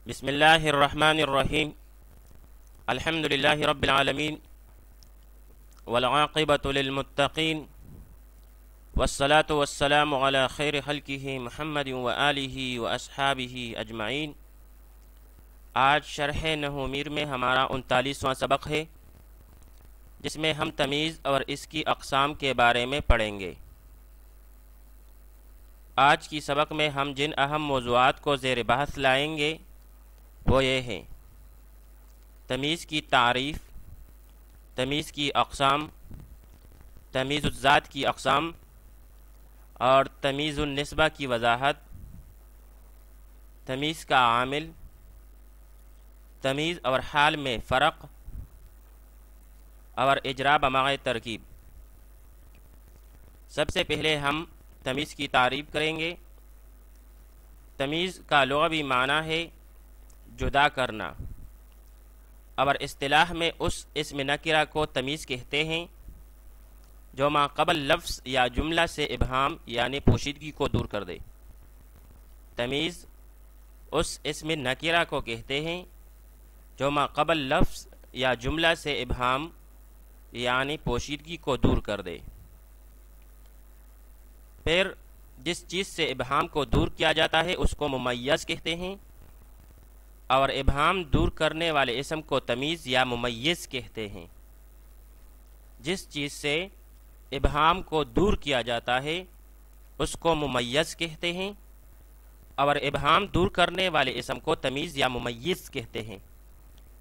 بسم اللہ الرحمن الرحیم الحمد للہ رب العالمین والعاقبۃ للمتقین والصلاة والسلام علی خیر خلقہ محمد وآلہ واصحابہ اجمعین۔ آج شرح نحو میر میں ہمارا 39واں سبق ہے، جس میں ہم تمیز اور اس کی اقسام کے بارے میں پڑھیں گے۔ آج کی سبق میں ہم جن اہم موضوعات کو زیر بحث لائیں گے وہ یہ ہیں: تمیز کی تعریف، تمیز کی اقسام، تمیز الذات کی اقسام اور تمیز النسبہ کی وضاحت، تمیز کا عامل، تمیز اور حال میں فرق اور اجرا بمعنی ترکیب۔ سب سے پہلے ہم تمیز کی تعریف کریں گے۔ تمیز کا لغوی معنی ہے جدا کرنا، اور اصطلاح میں اس اسم نکرہ کو تمیز کہتے ہیں جو ما قبل لفظ یا جملہ سے ابہام یعنی پوشیدگی کو دور کر دے۔ تمیز اس اسم نکرہ کو کہتے ہیں جو ما قبل لفظ یا جملہ سے ابہام یعنی پوشیدگی کو دور کر دے۔ پھر جس چیز سے ابہام کو دور کیا جاتا ہے اس کو ممیز کہتے ہیں، اور ابہام دور کرنے والے اسم کو تمیز یا ممیز کہتے ہیں۔ جس چیز سے ابہام کو دور کیا جاتا ہے اس کو ممیز کہتے ہیں، اور ابہام دور کرنے والے اسم کو تمیز یا ممیز کہتے ہیں۔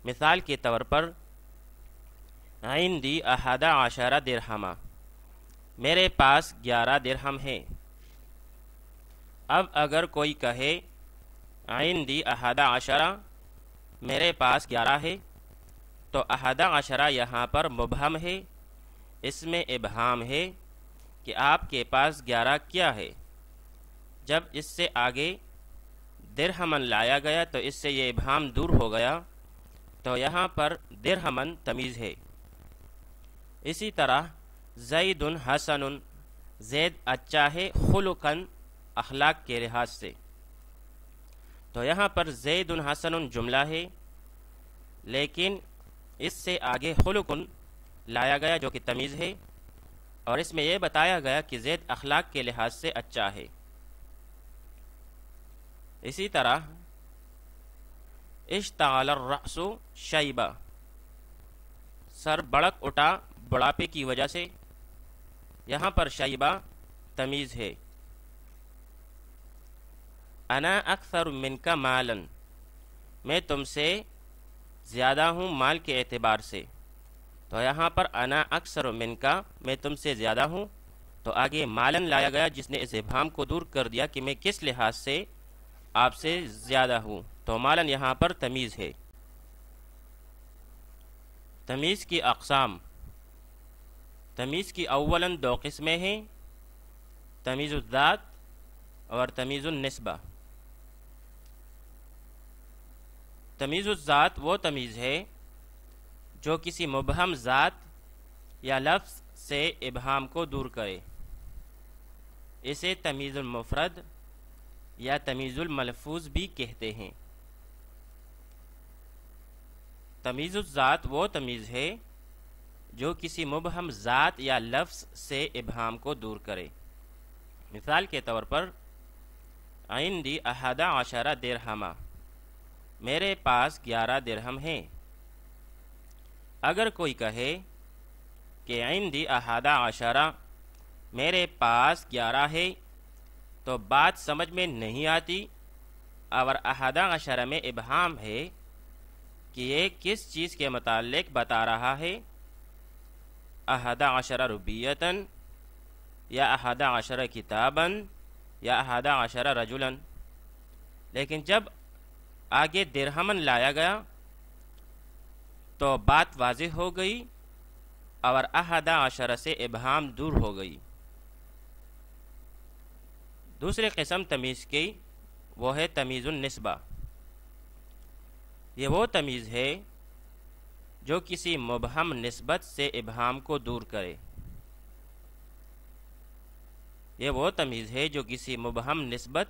مثال کے طور پر عندی 11 درہما، میرے پاس 11 درہم ہیں۔ اب اگر کوئی کہے عندی 11 میرے پاس 11 ہے، تو 11 یہاں پر مبہم ہے، اس میں ابہام ہے کہ آپ کے پاس 11 کیا ہے۔ جب اس سے آگے درہمن لایا گیا تو اس سے یہ ابہام دور ہو گیا، تو یہاں پر درہمن تمیز ہے۔ اسی طرح زید حسن، زید اچھا ہے، خلقاً اخلاق کے لحاظ سے، تو یہاں پر زید حسن جملہ ہے، لیکن اس سے آگے خلقن لایا گیا جو کہ تمیز ہے، اور اس میں یہ بتایا گیا کہ زید اخلاق کے لحاظ سے اچھا ہے۔ اسی طرح اشتعل الرأس شیبہ، سر بڑک اٹھا بڑھاپے کی وجہ سے، یہاں پر شیبہ تمیز ہے۔ انا اکثر منک مالا، میں تم سے زیادہ ہوں مال کے اعتبار سے، تو یہاں پر انا اکثر منک، میں تم سے زیادہ ہوں، تو آگے مالن لایا گیا جس نے اس ابہام کو دور کر دیا کہ میں کس لحاظ سے آپ سے زیادہ ہوں، تو مالن یہاں پر تمیز ہے۔ تمیز کی اقسام، تمیز کی اولاً 2 قسمیں ہیں: تمیز الذات اور تمیز النسبہ۔ تمیز الذات وہ تمیز ہے جو کسی مبہم ذات یا لفظ سے ابہام کو دور کرے، اسے تمیز المفرد یا تمیز الملفوظ بھی کہتے ہیں۔ تمیز الذات وہ تمیز ہے جو کسی مبہم ذات یا لفظ سے ابہام کو دور کرے۔ مثال کے طور پر عندی 11 درہما، میرے پاس 11 درہم ہیں۔ اگر کوئی کہے کہ عندی 11 میرے پاس 11 ہے، تو بات سمجھ میں نہیں آتی، اور 11 میں ابہام ہے کہ یہ کس چیز کے متعلق بتا رہا ہے، 11 ربیتاً یا 11 کتاباً یا 11 رجلاً۔ لیکن جب آگے درہمن لایا گیا تو بات واضح ہو گئی، اور 11 سے ابہام دور ہو گئی۔ دوسری قسم تمیز کی وہ ہے تمیز النسبہ۔ یہ وہ تمیز ہے جو کسی مبہم نسبت سے ابہام کو دور کرے۔ یہ وہ تمیز ہے جو کسی مبہم نسبت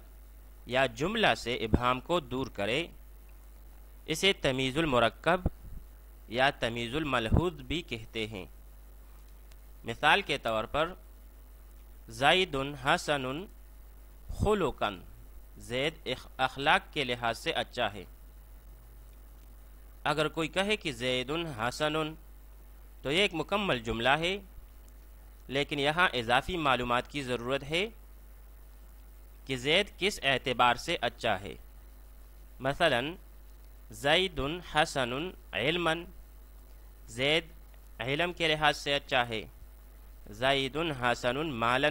یا جملہ سے ابہام کو دور کرے، اسے تمیز المرکب یا تمیز الملحوظ بھی کہتے ہیں۔ مثال کے طور پر زید حسن خلقا، زید اخلاق کے لحاظ سے اچھا ہے۔ اگر کوئی کہے کہ زید حسن تو یہ ایک مکمل جملہ ہے، لیکن یہاں اضافی معلومات کی ضرورت ہے کہ زید کس اعتبار سے اچھا ہے۔ مثلا زید حسن علما، زید علم کے لحاظ سے اچھا ہے۔ زید حسن مالا،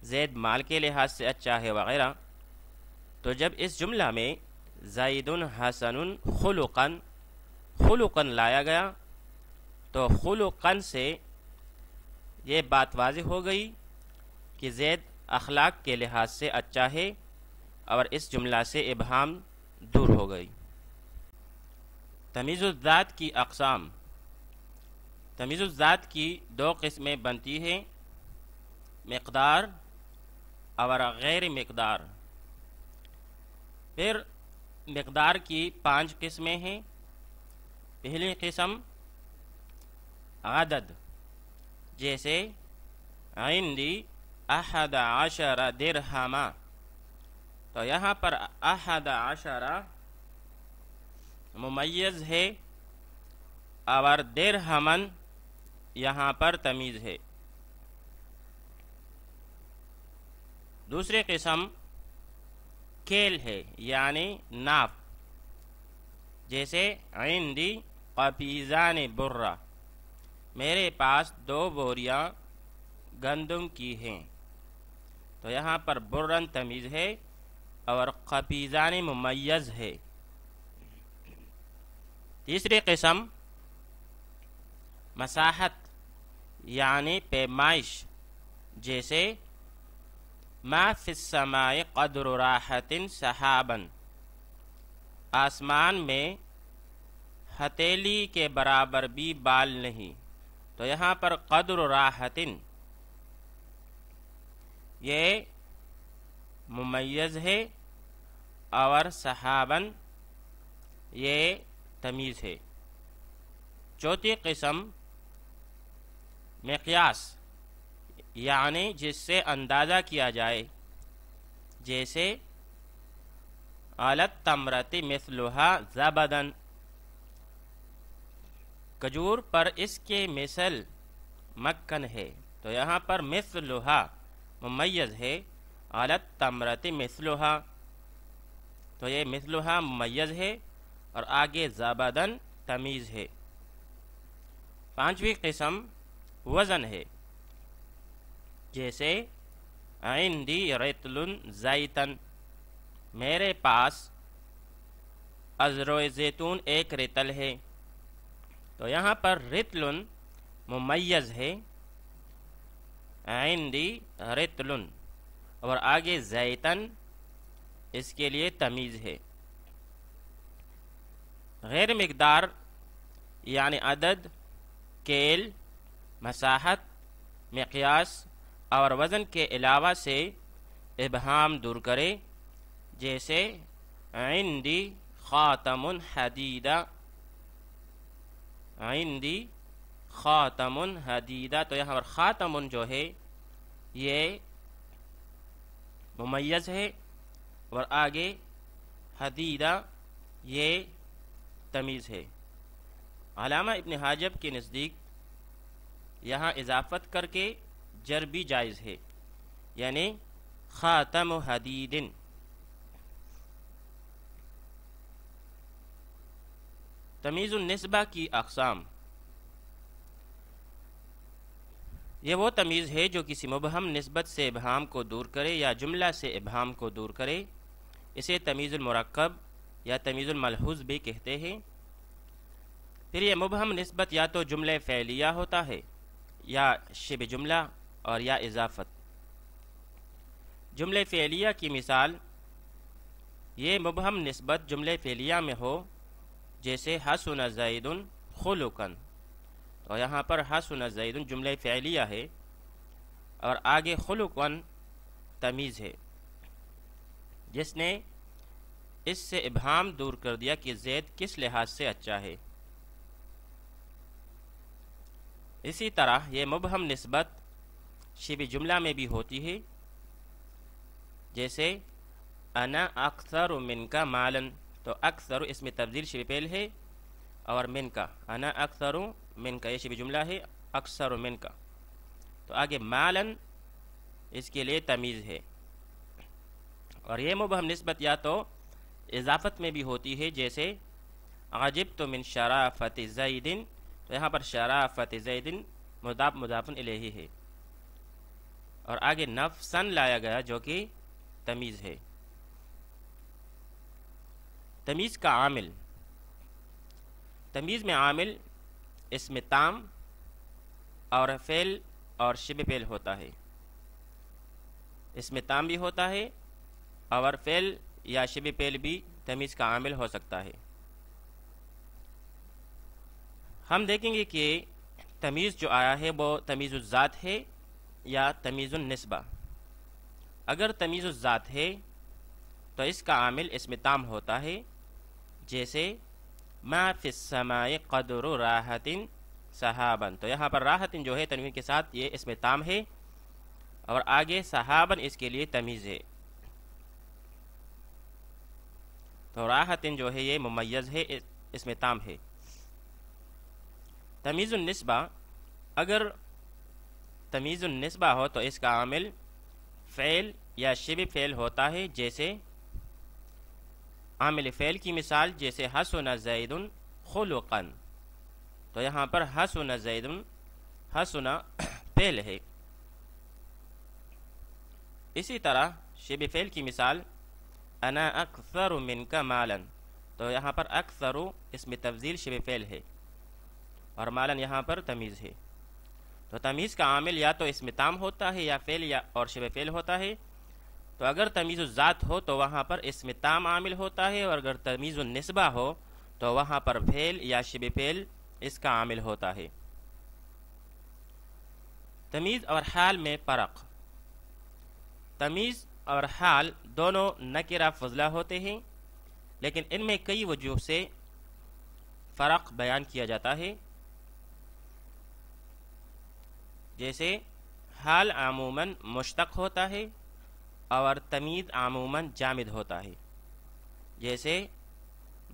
زید مال کے لحاظ سے اچھا ہے، وغیرہ۔ تو جب اس جملہ میں زید حسن خلقا خلقا لایا گیا تو خلقا سے یہ بات واضح ہو گئی کہ زید اخلاق کے لحاظ سے اچھا ہے، اور اس جملہ سے ابہام دور ہو گئی۔ تمیز الذات کی اقسام۔ تمیز الذات کی دو قسمیں بنتی ہیں، مقدار اور غیر مقدار۔ پھر مقدار کی 5 قسمیں ہیں۔ پہلی قسم عدد، جیسے عندی 11 درہما، تو یہاں پر 11 ممیز ہے اور درہمن یہاں پر تمیز ہے۔ دوسری قسم کیل ہے، یعنی ناپ، جیسے عندی قفیزان برہ، میرے پاس 2 بوریاں گندم کی ہیں، تو یہاں پر برن تمیز ہے اور قفیزان ممیز ہے۔ تیسری قسم مساحت یعنی پیمائش، جیسے ما فی السماء قدر راحت سحابا، آسمان میں ہتھیلی کے برابر بھی بال نہیں، تو یہاں پر قدر راحت یہ ممیز ہے اور سحاباً یہ تمیز ہے۔ چوتھی قسم مقیاس، یعنی جس سے اندازہ کیا جائے، جیسے علی التمرۃ مثلھا زبدا، کھجور پر اس کے مثل مکھن ہے، تو یہاں پر مثلھا ممیز ہے، علی التمرۃ مثلھا تو یہ مثلھا ممیز ہے اور آگے زبدن تمیز ہے۔ پانچویں قسم وزن ہے، جیسے عندی رطل زیتن، میرے پاس ازروئے زیتون 1 رطل ہے، تو یہاں پر رطل ممیز ہے، عندی رطل، اور آگے زیتن اس کے لیے تمیز ہے۔ غیر مقدار یعنی عدد، کیل، مساحت، مقیاس اور وزن کے علاوہ سے ابہام دور کرے، جیسے عندی خاتم حدیدہ، عندی خاتم حدیدہ، تو یہاں پر خاتم جو ہے یہ ممیز ہے اور آگے حدیدہ یہ تمیز ہے۔ علامہ ابن حاجب کے نزدیک یہاں اضافت کر کے جر بھی جائز ہے، یعنی خاتم حدید۔ تمیز النسبہ کی اقسام۔ یہ وہ تمیز ہے جو کسی مبہم نسبت سے ابہام کو دور کرے یا جملہ سے ابہام کو دور کرے، اسے تمیز المرکب یا تمیز الملحوظ بھی کہتے ہیں۔ پھر یہ مبہم نسبت یا تو جملہ فعلیہ ہوتا ہے یا شبہ جملہ اور یا اضافت۔ جملہ فعلیہ کی مثال، یہ مبہم نسبت جملہ فعلیہ میں ہو، جیسے حسن زید خلقا، تو یہاں پر حسن زید جملہ فعلیہ ہے اور آگے خلقا تمیز ہے، جس نے اس سے ابہام دور کر دیا کہ زید کس لحاظ سے اچھا ہے۔ اسی طرح یہ مبہم نسبت شبہ جملہ میں بھی ہوتی ہے، جیسے انا اکثر من کا مالن، تو اکثر اس میں تبدیل شبہ فعل ہے، اور من کا انا اکثر من کا یہ شبہ جملہ ہے، اکثر من کا، تو آگے مالن اس کے لیے تمیز ہے۔ اور یہ مبہم نسبت یا تو اضافت میں بھی ہوتی ہے، جیسے عجبت من شرافت زید، تو یہاں پر شرافت زید مضاف مضاف الیہ ہے، اور آگے نفسن لایا گیا جو کہ تمیز ہے۔ تمیز کا عامل، تمیز میں عامل اسم تام اور فعل اور شبہ فعل ہوتا ہے۔ اسم تام بھی ہوتا ہے اور فعل یا شبہ فعل بھی تمیز کا عامل ہو سکتا ہے۔ ہم دیکھیں گے کہ تمیز جو آیا ہے وہ تمیز الذات ہے یا تمیز النسبہ۔ اگر تمیز الذات ہے تو اس کا عامل اسم تام ہوتا ہے، جیسے ما فی السماء قدر راحت سحابن، تو یہاں پر راحت جو ہے تنوین کے ساتھ یہ اسم تام ہے، اور آگے سحابن اس کے لیے تمیز ہے، تو راحت جو ہے یہ ممیز ہے، اسم تام ہے۔ تمیز النسبہ، اگر تمیز النسبہ ہو تو اس کا عامل فعل یا شبہ فعل ہوتا ہے، جیسے عامل فعل کی مثال جیسے حسن زید خلقا، تو یہاں پر حسن زید حسن فعل ہے۔ اسی طرح شبہ فعل کی مثال انا اکثر منک مالا، تو یہاں پر اکثر اس میں تفضیل شبہ فعل ہے، اور مالا یہاں پر تمیز ہے۔ تو تمیز کا عامل یا تو اسم تام ہوتا ہے یا فعل یا اور شبہ فعل ہوتا ہے۔ تو اگر تمیز الذات ہو تو وہاں پر اسم تام عامل ہوتا ہے، اور اگر تمیز النسبہ ہو تو وہاں پر فعل یا شبہ فعل اس کا عامل ہوتا ہے۔ تمیز اور حال میں فرق، تمیز اور حال دونوں نکرہ فضلہ ہوتے ہیں، لیکن ان میں کئی وجوہ سے فرق بیان کیا جاتا ہے، جیسے حال عموماً مشتق ہوتا ہے اور تمیز عموماً جامد ہوتا ہے، جیسے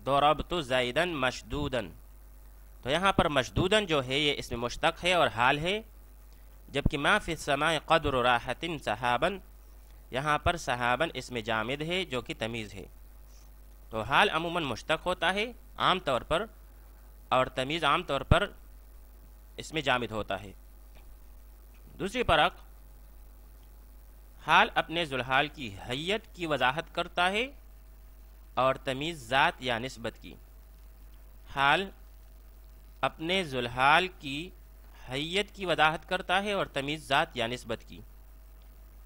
ضربت زیدن مشدودن، تو یہاں پر مشدودن جو ہے یہ اس میں مشتق ہے اور حال ہے، جبکہ ما فی السماء قدر راحت سحابن، یہاں پر سحابن اس میں جامد ہے جو کہ تمیز ہے۔ تو حال عموماً مشتق ہوتا ہے عام طور پر، اور تمیز عام طور پر اس میں جامد ہوتا ہے۔ دوسری فرق، حال اپنے ذوالحال کی حیت کی وضاحت کرتا ہے، اور تمیز ذات یا نسبت کی۔ حال اپنے ذوالحال کی حیت کی وضاحت کرتا ہے اور تمیز ذات یا نسبت کی۔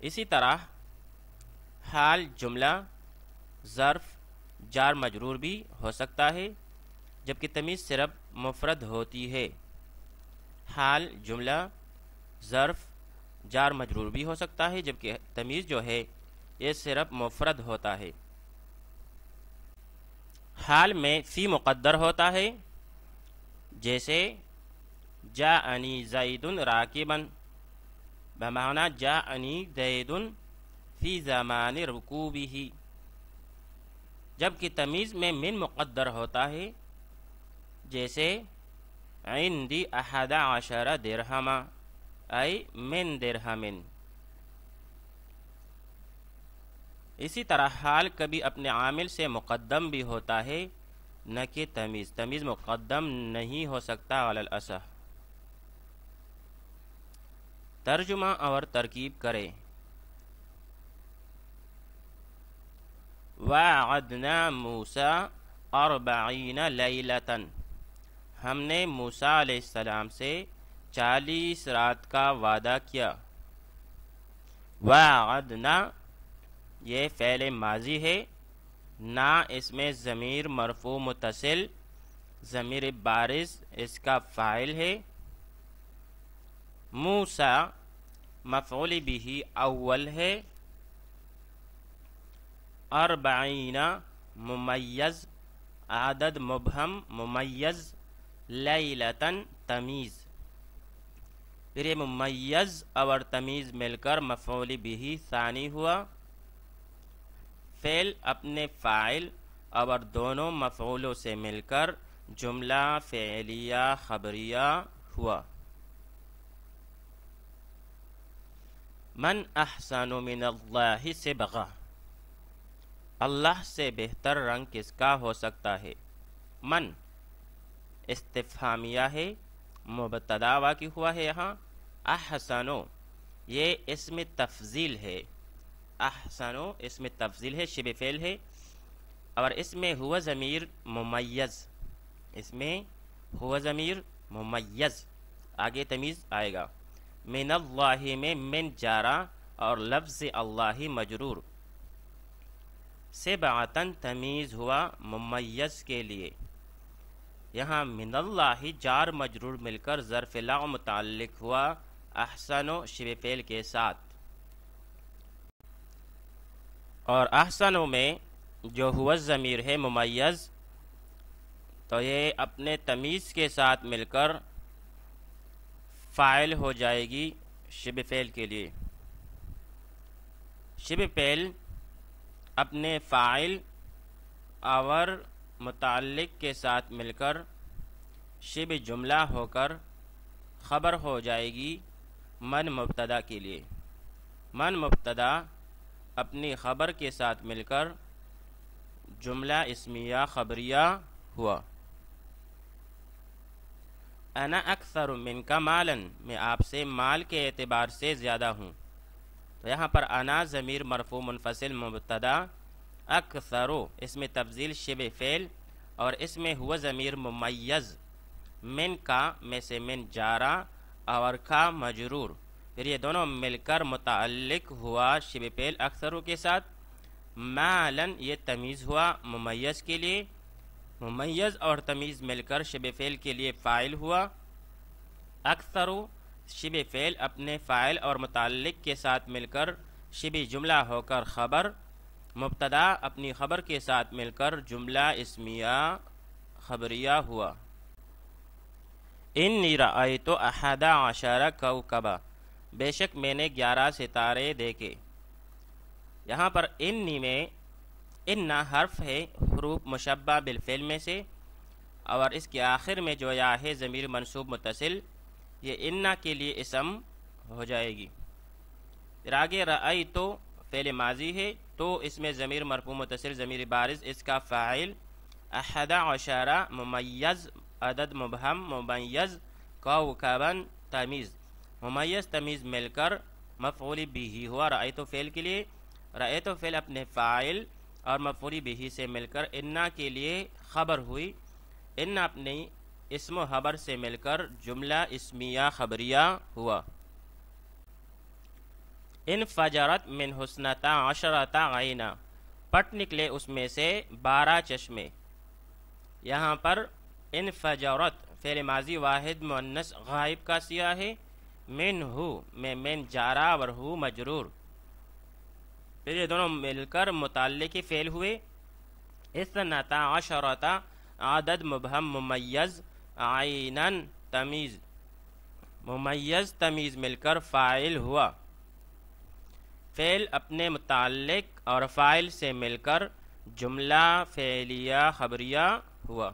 اسی طرح حال جملہ، ظرف، جار مجرور بھی ہو سکتا ہے، جبکہ تمیز صرف مفرد ہوتی ہے۔ حال جملہ، ظرف، جار مجرور بھی ہو سکتا ہے، جبکہ تمیز جو ہے یہ صرف مفرد ہوتا ہے۔ حال میں فی مقدر ہوتا ہے، جیسے جاءنی زید راکبا، بمعنی جاءنی زید فی زمان رکوبہ، جبکہ تمیز میں من مقدر ہوتا ہے، جیسے عندی 11 درہما، ای من درہمن۔ اسی طرح حال کبھی اپنے عامل سے مقدم بھی ہوتا ہے، نہ کہ تمیز، تمیز مقدم نہیں ہو سکتا علی الاصح۔ ترجمہ اور ترکیب کریں۔ وَعَدْنَا مُوسَىٰ 40 لیلۃً، ہم نے موسیٰ علیہ السلام سے 40 رات کا وعدہ کیا۔ وَعَدْنَا یہ فعل ماضی ہے، نا اس میں ضمیر مرفوع متصل، ضمیر بارز اس کا فاعل ہے۔ موسیٰ مفعول بہ اول ہے۔ 40 ممیز عدد مبہم ممیز لیلتن تمیز. پھر یہ ممیز اور تمیز مل کر مفعول بہ ثانی ہوا. فعل اپنے فاعل اور دونوں مفعولوں سے مل کر جملہ فعلیہ خبریہ ہوا. من احسن من اللہ صبغہ، اللہ سے بہتر رنگ کس کا ہو سکتا ہے. من استفہامیہ ہے، مبتدا واقع ہوا ہے یہاں. احسنو یہ اسم تفضیل ہے. احسنو اسم تفضیل ہے، شبہ فعل ہے، اور اس میں ہوا ضمیر ممیز، اس میں ہوا ضمیر ممیز، آگے تمیز آئے گا. من اللہ میں من جارا اور لفظ اللہ مجرور. سبعتن تمیز ہوا ممیز کے لیے. یہاں من اللہ جار مجرور مل کر ظرف لغو متعلق ہوا احسن و شبہ فعل کے ساتھ. اور احسن میں جو ہوا ضمیر ہے ممیز، تو یہ اپنے تمیز کے ساتھ مل کر فاعل ہو جائے گی شبہ فعل کے لیے. شبہ فعل اپنے فاعل اور متعلق کے ساتھ مل کر شبہ جملہ ہو کر خبر ہو جائے گی من مبتدا کے لیے. من مبتدا اپنی خبر کے ساتھ مل کر جملہ اسمیہ خبریہ ہوا. انا اکثر منک مالا، میں آپ سے مال کے اعتبار سے زیادہ ہوں. تو یہاں پر انا ضمیر مرفوع منفصل مبتدا، اکثر اس میں تفضیل شبہ فعل، اور اس میں ہوا ضمیر ممیز. من کا میں سے من جارا اور کا مجرور، پھر یہ دونوں مل کر متعلق ہوا شبہ فعل اکثروں کے ساتھ. مالن یہ تمیز ہوا ممیز کے لیے. ممیز اور تمیز مل کر شبہ فعل کے لیے فاعل ہوا. اکثرو شبہ فعل اپنے فاعل اور متعلق کے ساتھ مل کر شبہ جملہ ہو کر خبر. مبتدا اپنی خبر کے ساتھ مل کر جملہ اسمیہ خبریہ ہوا. انی رأیت 11 کوکبا، بے شک میں نے 11 ستارے دیکھے. یہاں پر انی میں ان حرف ہے حروف مشبہ بالفعل میں سے، اور اس کے آخر میں جو یا ہے ضمیر منصوب متصل، یہ ان کے لیے اسم ہو جائے گی. پھر آگے رأیت فعل ماضی ہے، تو اس میں ضمیر مرفوع متصل ضمیر بارز اس کا فاعل. 11 ممیز عدد مبہم ممیز کوکبا تمیز، ممیز تمیز مل کر مفعول بہ ہوا رأیت فعل کے لیے. رأیت فعل اپنے فاعل اور مفعول بہ سے مل کر انا کے لیے خبر ہوئی. ان اپنی اسم و خبر سے مل کر جملہ اسمیہ خبریہ ہوا. انفجرت من حسنتا 10 عینا، پٹ نکلے اس میں سے 12 چشمے. یہاں پر انفجرت فعل ماضی واحد مؤنث غائب کا سیغہ ہے. من ہو میں من جارا اور ہو مجرور، پھر یہ دونوں مل کر متعلق فعل ہوئے. 12 عدد مبہم ممیز عینن تمیز، ممیز تمیز مل کر فاعل ہوا. فعل اپنے متعلق اور فاعل سے مل کر جملہ فعلیہ خبریہ ہوا.